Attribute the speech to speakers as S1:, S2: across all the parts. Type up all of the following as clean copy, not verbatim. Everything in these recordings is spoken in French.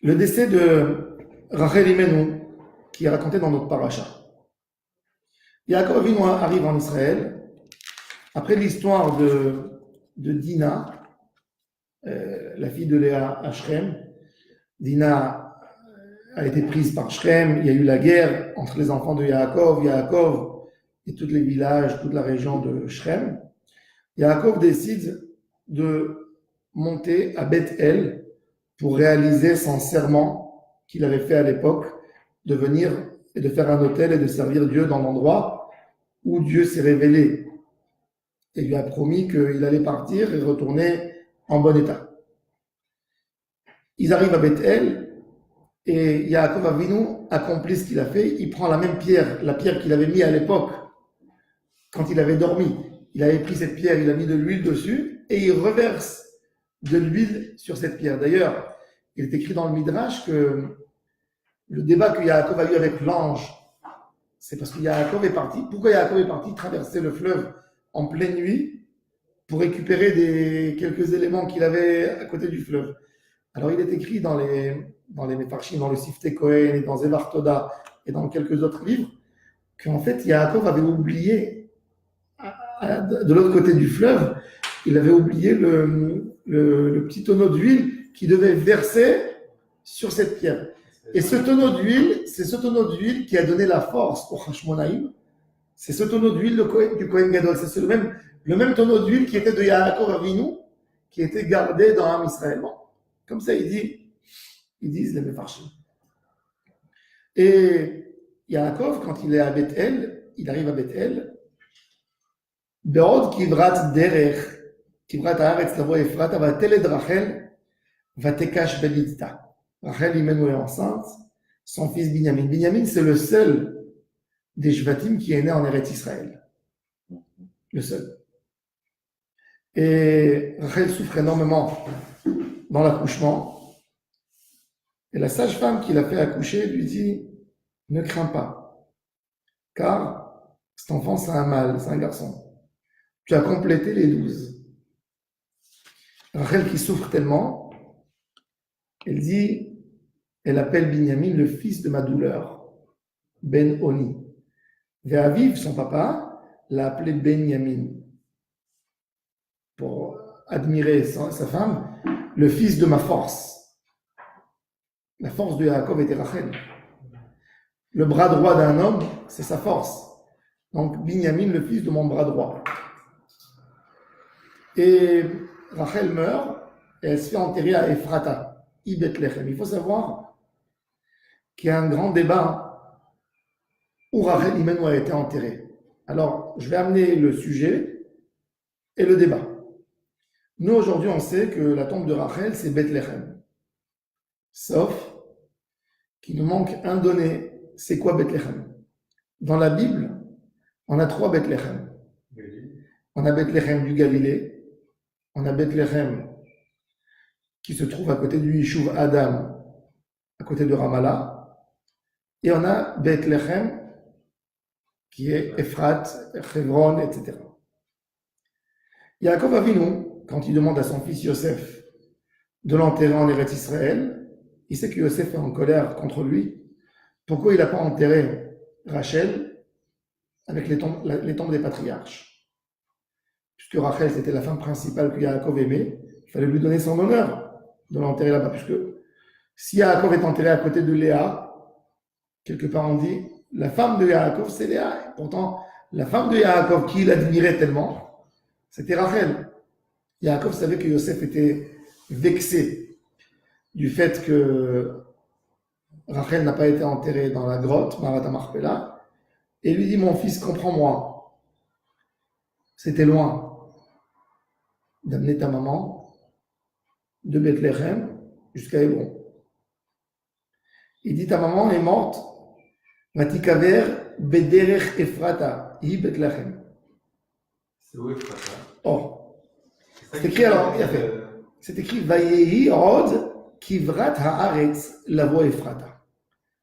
S1: Le décès de Rachel Imenu, qui est raconté dans notre paracha. Yaakov Avinu arrive en Israël après l'histoire de Dina, la fille de Léa à Shrem. Dina a été prise par Shrem, il y a eu la guerre entre les enfants de Yaakov et tous les villages, toute la région de Shrem. Yaakov décide de monter à Beth-El pour réaliser son serment qu'il avait fait à l'époque de venir et de faire un autel et de servir Dieu dans l'endroit où Dieu s'est révélé et lui a promis qu'il allait partir et retourner en bon état. Ils arrivent à Beth-El et Yaakov Avinu accomplit ce qu'il a fait. Il prend la même pierre, la pierre qu'il avait mis à l'époque quand il avait dormi. Il avait pris cette pierre, il a mis de l'huile dessus et il reverse de l'huile sur cette pierre. D'ailleurs, il est écrit dans le Midrash que le débat que Yaakov a eu avec l'ange, c'est parce que Yaakov est parti. Pourquoi Yaakov est parti traverser le fleuve en pleine nuit pour récupérer quelques éléments qu'il avait à côté du fleuve? Alors, il est écrit dans les Mefarshim, dans le Siftei Kohen, et dans Zevar Toda et dans quelques autres livres, qu'en fait, Yaakov avait oublié, de l'autre côté du fleuve, il avait oublié le petit tonneau d'huile qui devait verser sur cette pierre. Et ce tonneau d'huile, c'est ce tonneau d'huile qui a donné la force au Hashmonaïm. C'est ce tonneau d'huile du Kohen Gadol. C'est le même tonneau d'huile qui était de Yaakov Avinu, qui était gardé dans Am Israël. Bon, comme ça, ils disent les Mefarshim. Et Yaakov, quand il est à Beth-El, il arrive à Beth-El. Be'od kivrat derech, kivrat haaretz lavo Efrata, vateled Rachel, vatekash belidta. Rachel Imenu est enceinte, son fils Binyamin. Binyamin, c'est le seul des Shvatim qui est né en Eretz Israël. Le seul. Et Rachel souffre énormément dans l'accouchement. Et la sage-femme qui l'a fait accoucher lui dit: ne crains pas, car cet enfant, c'est un mâle, c'est un garçon. Tu as complété les 12. Rachel qui souffre tellement, elle appelle Binyamin le fils de ma douleur, Ben Oni. Ve'aviv, son papa, l'a appelé Benyamin, pour admirer sa femme, le fils de ma force. La force de Yaakov était Rachel. Le bras droit d'un homme, c'est sa force. Donc, Binyamin, le fils de mon bras droit. Et Rachel meurt, et elle se fait enterrer à Ephrata, Bethléem. Il faut savoir qu'il y a un grand débat où Rachel Imenu a été enterrée. Alors, je vais amener le sujet et le débat. Nous, aujourd'hui, on sait que la tombe de Rachel, c'est Bethléem. Sauf qu'il nous manque un donné. C'est quoi Bethléem? Dans la Bible, on a 3 Bethléem. On a Bethléem du Galilée, on a Bethléem qui se trouve à côté du Yishuv Adam, à côté de Ramallah, et on a Bethléem qui est Ephrat, Hebron, etc. Yaakov Avinu, quand il demande à son fils Yosef de l'enterrer en Eretz Israël, il sait que Yosef est en colère contre lui. Pourquoi il n'a pas enterré Rachel avec les tombes des patriarches? Puisque Rachel, c'était la femme principale que Yaakov aimait, il fallait lui donner son honneur de l'enterrer là-bas. Puisque si Yaakov est enterré à côté de Léa, quelque part on dit, la femme de Yaakov, c'est Léa. Et pourtant, la femme de Yaakov, qui l'admirait tellement, c'était Rachel. Yaakov savait que Yosef était vexé du fait que Rachel n'a pas été enterrée dans la grotte, Marat Marpella, et lui dit: mon fils, comprends-moi. C'était loin d'amener ta maman de Bethléem jusqu'à Hébron. Il dit: ta maman est morte, Vatikaver Bederech Ephrata, hi Bethléem.
S2: C'est où Ephrata?
S1: Oh, c'est écrit alors, il a fait. C'est écrit Vayehi Od Kivrat Haaretz Lavo Ephrata.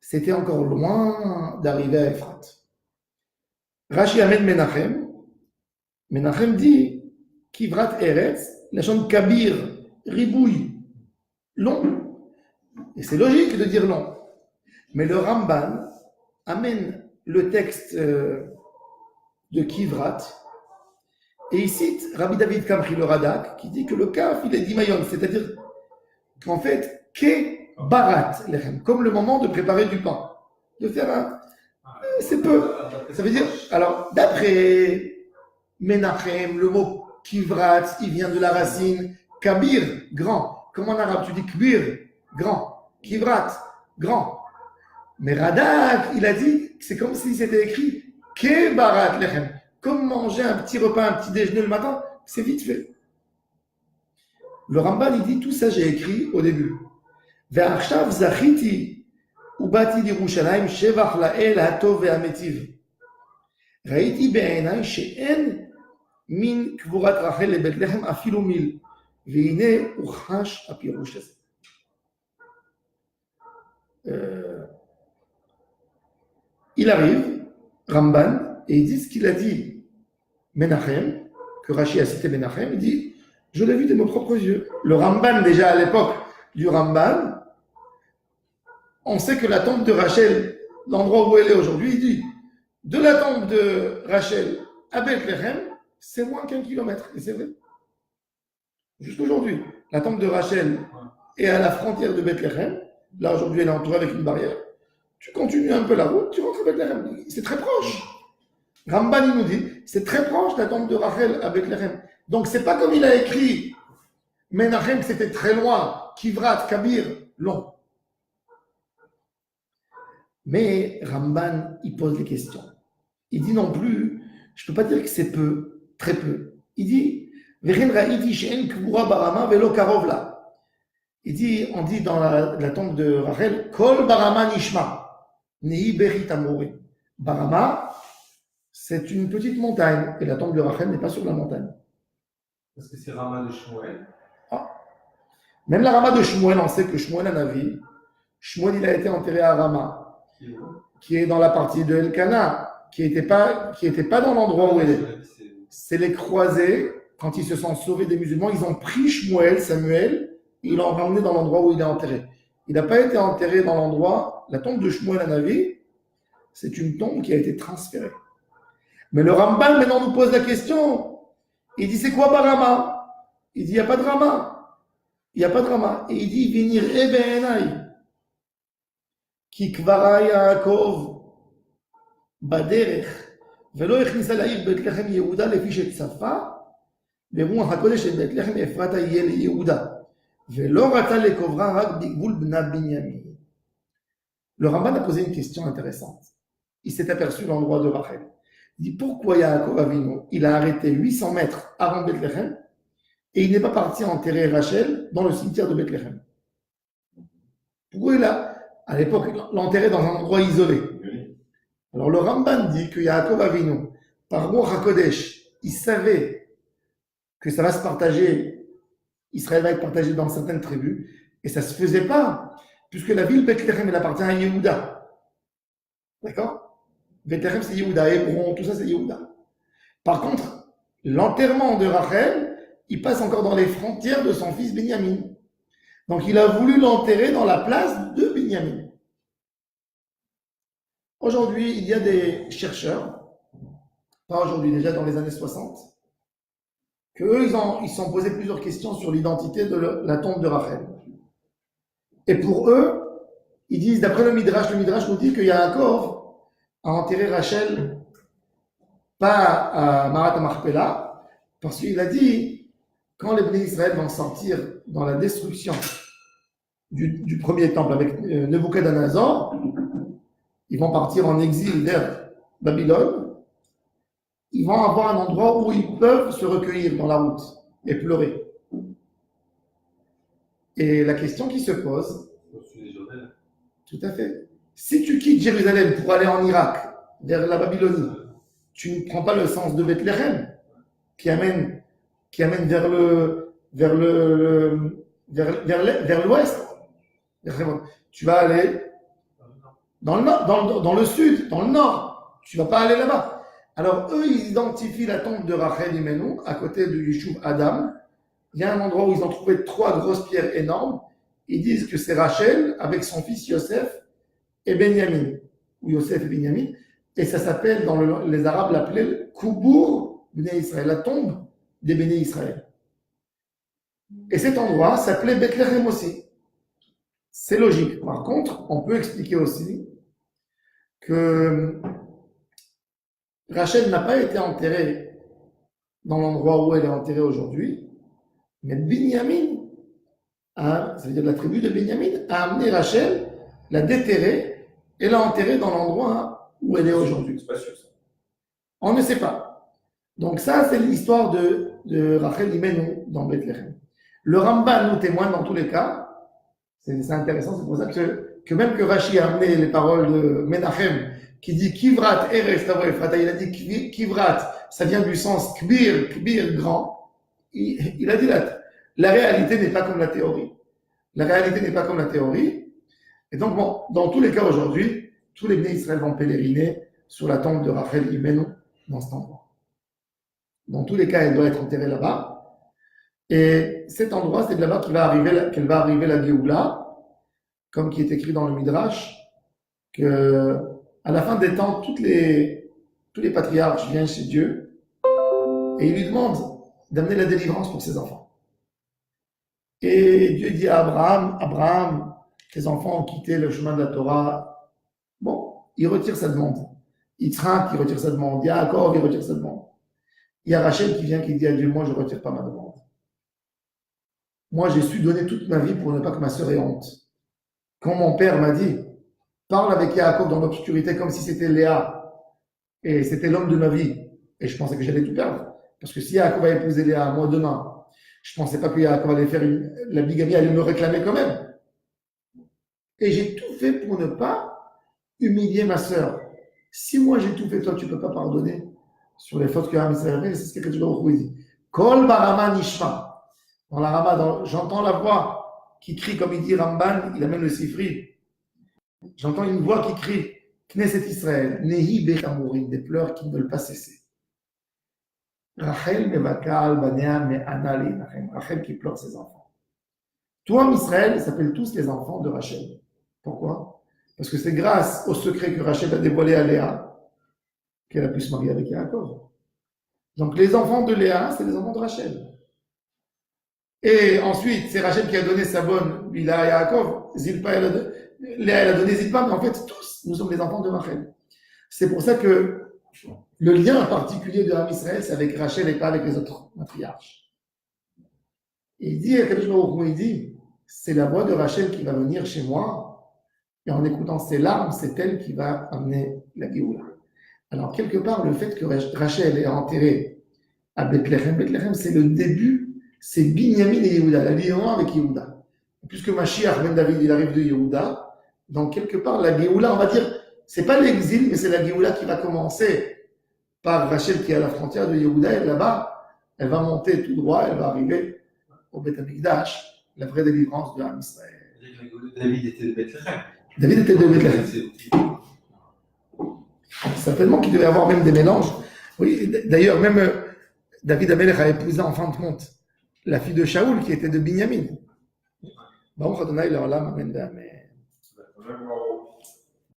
S1: C'était encore loin d'arriver à Ephrat. Rashi amène Menachem. Menachem dit Kivrat Eretz, la chambre Kabir, Ribouille, long. Et c'est logique de dire non. Mais le Ramban amène le texte de Kivrat et il cite Rabbi David Kamchi le Radak qui dit que le kaf il est dimayon, c'est-à-dire qu'en fait, ke barat lechem, comme le moment de préparer du pain, de faire un. C'est peu. Ça veut dire, alors, d'après Menachem, le mot kivrat, il vient de la racine kabir, grand. Comme en arabe, tu dis kbir, grand. Kivrat, grand. Mais Radak, il a dit que c'est comme si c'était écrit ke barat lechem. Comme manger un petit repas, un petit déjeuner le matin, c'est vite fait. Le Ramban, il dit tout ça, j'ai écrit au début. Ve'achshav zachiti ubati l'Yerushalayim shevach la'el hatov ve'ametiv. ראיתי בעיניי שאין מין קבורת רחל לבית לחם אפילו מיל, והנה הוכחש הפירוש הזה. Il arrive, Ramban, et il dit ce qu'il a dit Menachem, que Rashi a cité Menachem, il dit je l'ai vu de mes propres yeux. Le Ramban, déjà à l'époque du Ramban, on sait que la tombe de Rachel, l'endroit où elle est aujourd'hui, il dit de la tombe de Rachel à Bethléem, c'est moins qu'1 kilomètre. Et c'est vrai. Jusqu'aujourd'hui, la tombe de Rachel est à la frontière de Bethléem. Là, aujourd'hui, elle est entourée avec une barrière. Tu continues un peu la route, tu rentres à Bethléem. C'est très proche. Ramban, il nous dit, c'est très proche la tombe de Rachel à Bethléem. Donc, c'est pas comme il a écrit Menachem, c'était très loin, Kivrat, Kabir, long. Mais Ramban, il pose des questions. Il dit non plus, je ne peux pas dire que c'est peu, très peu. Il dit, il dit, on dit dans la tombe de Rachel, Kol Barama Nishma, Nehi Berit Amori. Barama, c'est une petite montagne, et la tombe de Rachel n'est pas sur la montagne.
S2: Parce que c'est Rama de Shmuel.
S1: Ah. Même la Rama de Shmuel, on sait que Shmuel en a vu. Shmuel, il a été enterré à Rama, qui est dans la partie de Elkana, qui n'était pas dans l'endroit où elle est. C'est les croisés, quand ils se sont sauvés des musulmans, ils ont pris Shmuel, Samuel, et ils l'ont ramené dans l'endroit où il est enterré. Il n'a pas été enterré dans l'endroit, la tombe de Shmuel à Navi, c'est une tombe qui a été transférée. Mais le Ramban maintenant nous pose la question. Il dit c'est quoi Barama? Il dit il n'y a pas de Rama. Il n'y a pas de Rama. Et il dit venir Ebenai. Ki kvara Yaakov baderech velo echnisa la'ir Bet Lechem Yehuda lefi shetzafa ברוח הקודש של בית לחם אפרתה יהיה ליהודה ולא רצה לקוברה רק בגבול בנה בנימין. Le Ramban a posé une question intéressante. Il s'est aperçu l'endroit de Rachel. Il dit pourquoi Yaakov Avinu, il a arrêté 800 mètres avant Bethléem et il n'est pas parti enterrer Rachel dans le cimetière de Bethléem. Pourquoi il a, à l'époque, l'enterré dans un endroit isolé? Alors le Ramban dit que Yaakov Avinu, par Ruach HaKodesh, il savait que ça va se partager, Israël va être partagé dans certaines tribus, et ça ne se faisait pas, puisque la ville Bethléem, elle appartient à Yehuda. D'accord? Bethléem, c'est Yehuda, Hébron, tout ça, c'est Yehuda. Par contre, l'enterrement de Rachel, il passe encore dans les frontières de son fils Binyamin. Donc, il a voulu l'enterrer dans la place de Binyamin. Aujourd'hui, il y a des chercheurs, pas aujourd'hui, déjà dans les années 60, qu'eux, ils se sont posés plusieurs questions sur l'identité de la tombe de Rachel. Et pour eux, ils disent, d'après le Midrash nous dit que Yaakov a enterré Rachel pas à Marat HaMachpelah, parce qu'il a dit, quand les Bnei Israël vont sortir dans la destruction du premier temple avec Nebuchadnezzar, ils vont partir en exil vers Babylone, ils vont avoir un endroit où ils peuvent se recueillir dans la route et pleurer. Et la question qui se pose, tout à fait, si tu quittes Jérusalem pour aller en Irak, vers la Babylonie, tu ne prends pas le sens de Bethléem qui amène vers l'ouest. Tu vas aller dans le nord, dans le sud, dans le nord. Tu ne vas pas aller là-bas. Alors, eux, ils identifient la tombe de Rachel Imenu à côté du Yishuv Adam. Il y a un endroit où ils ont trouvé 3 grosses pierres énormes ils disent que c'est Rachel avec son fils Yosef et Benjamin, ou Yosef et Benjamin, et ça s'appelle, les Arabes l'appelaient Koubour Bnei Israël, la tombe des Béné Israël. Et cet endroit s'appelait Bethléem aussi. C'est logique. Par contre, on peut expliquer aussi que Rachel n'a pas été enterrée dans l'endroit où elle est enterrée aujourd'hui, mais Binyamin, ça veut dire la tribu de Binyamin, a amené Rachel, l'a déterrée et l'a enterrée dans l'endroit où elle est aujourd'hui.
S2: C'est pas sûr ça.
S1: On ne sait pas. Donc ça, c'est l'histoire de Rachel Imenu dans Bethléem. Le Ramban nous témoigne dans tous les cas. C'est intéressant, c'est pour ça que même que Rashi a amené les paroles de Menachem, qui dit Kivrat Eretz Tavo Ephrata, il a dit Kivrat, ça vient du sens Kbir, grand. Il a dit la réalité n'est pas comme la théorie. La réalité n'est pas comme la théorie. Et donc, bon, dans tous les cas aujourd'hui, tous les Bnei Israël vont pèleriner sur la tombe de Rachel Imenu dans cet endroit. Dans tous les cas, elle doit être enterrée là-bas. Et cet endroit, c'est de là-bas qu'elle va arriver la Géoula, comme qui est écrit dans le Midrash, que à la fin des temps, tous les patriarches viennent chez Dieu et ils lui demandent d'amener la délivrance pour ses enfants. Et Dieu dit à Abraham, tes enfants ont quitté le chemin de la Torah. Bon, il retire sa demande. Yitzhak, il retire sa demande. Yaakov, il retire sa demande. Il y a Rachel qui vient qui dit à Dieu, moi je ne retire pas ma demande. Moi, j'ai su donner toute ma vie pour ne pas que ma sœur ait honte. Quand mon père m'a dit, parle avec Yaakov dans l'obscurité comme si c'était Léa, et c'était l'homme de ma vie, et je pensais que j'allais tout perdre. Parce que si Yaakov a épousé Léa, moi demain, je ne pensais pas que Yaakov allait faire la bigamie, allait me réclamer quand même. Et j'ai tout fait pour ne pas humilier ma sœur. Si moi j'ai tout fait, toi tu ne peux pas pardonner sur les fautes que Ham Israël fait, c'est ce que Dieu dit. Kol barama nishma. Dans la Rama, j'entends la voix qui crie, comme il dit Ramban, il amène le Sifri. J'entends une voix qui crie, Knesset Israël, Nehi Betamourim, des pleurs qui ne veulent pas cesser. Rachel mevakal banea me'ana le'inachem. Rachel qui pleure ses enfants. Tout en Israël, ils s'appellent tous les enfants de Rachel. Pourquoi? Parce que c'est grâce au secret que Rachel a dévoilé à Léa qu'elle a pu se marier avec Yaakov. Donc les enfants de Léa, c'est les enfants de Rachel. Et ensuite, c'est Rachel qui a donné sa bonne Bila à Yaakov. Léa, elle a donné Zilpa, mais en fait, tous, nous sommes les enfants de Rachel. C'est pour ça que le lien particulier de Ham Israël, c'est avec Rachel et pas avec les autres matriarches. Il dit, c'est la voix de Rachel qui va venir chez moi, et en écoutant ses larmes, c'est elle qui va amener la Géoula. Alors, quelque part, le fait que Rachel est enterrée à Bethléem, c'est le début. C'est Binyamin et Yehuda, la liaison avec Yehuda. Puisque Mashiach ben David, il arrive de Yehuda, donc quelque part, la Géoula, on va dire, c'est pas l'exil, mais c'est la Géoula qui va commencer par Rachel qui est à la frontière de Yehuda, et là-bas, elle va monter tout droit, elle va arriver au Beth Amikdash, la vraie délivrance de Ham Israël.
S2: David était de Bethléem.
S1: David était de Bethléem. Certainement qu'il devait y avoir même des mélanges. Oui, d'ailleurs, même David Amelech a épousé en fin de compte la fille de Shaoul qui était de Binyamin. Baruch Adonai Leolam, Amen.